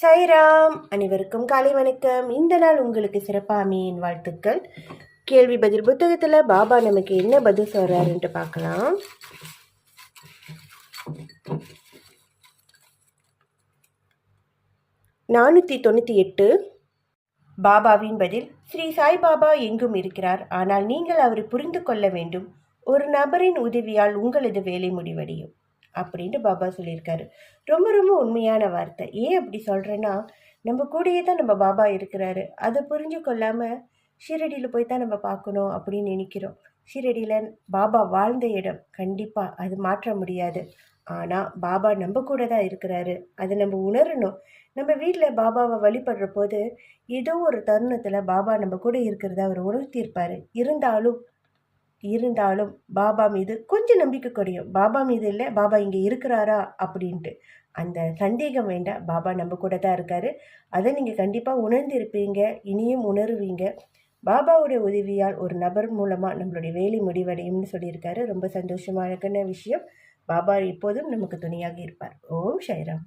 சாய்ராம். அனைவருக்கும் காலை வணக்கம். இந்த நாள் உங்களுக்கு சிறப்பாமையின் வாழ்த்துக்கள். கேள்வி பதில் புத்தகத்தில் பாபா நமக்கு என்ன பதில் சொல்கிறாருன்ட்டு பார்க்கலாம். 498 பாபாவின் பதில். ஸ்ரீ சாய்பாபா எங்கும் இருக்கிறார், ஆனால் நீங்கள் அவரை புரிந்து கொள்ள வேண்டும். ஒரு நபரின் உதவியால் உங்களது வேலை முடிவடையும் அப்படின்ட்டு பாபா சொல்லியிருக்காரு. ரொம்ப ரொம்ப உண்மையான வார்த்தை. ஏன் அப்படி சொல்கிறேன்னா, நம்ம கூடயே தான் நம்ம பாபா இருக்கிறாரு. அதை புரிஞ்சு கொள்ளாமல் ஷீரடியில் போய் தான் நம்ம பார்க்கணும் அப்படின்னு நினைக்கிறோம். ஷீரடியில் பாபா வாழ்ந்த இடம், கண்டிப்பாக அது மாற்ற முடியாது. ஆனால் பாபா நம்ம கூட தான் இருக்கிறாரு, அதை நம்ம உணரணும். நம்ம வீட்டில் பாபாவை வழிபடுற போது ஏதோ ஒரு தருணத்தில் பாபா நம்ம கூட இருக்கிறத அவர் உணர்த்தியிருப்பார். இருந்தாலும் பாபா மீது கொஞ்சம் நம்பிக்கை குறையும். பாபா மீது இல்லை, பாபா இங்கே இருக்கிறாரா அப்படின்ட்டு அந்த சந்தேகம் வேண்டாம். பாபா நம்ம கூட தான் இருக்காரு. அதை நீங்கள் கண்டிப்பாக உணர்ந்திருப்பீங்க, இனியும் உணருவீங்க. பாபாவுடைய உதவியால் ஒரு நபர் மூலமாக நம்மளுடைய வேலை முடிவடையும்னு சொல்லியிருக்காரு. ரொம்ப சந்தோஷமான விஷயம். பாபா எப்போதும் நமக்கு துணையாக இருப்பார். ஓம் சாய்ராம்.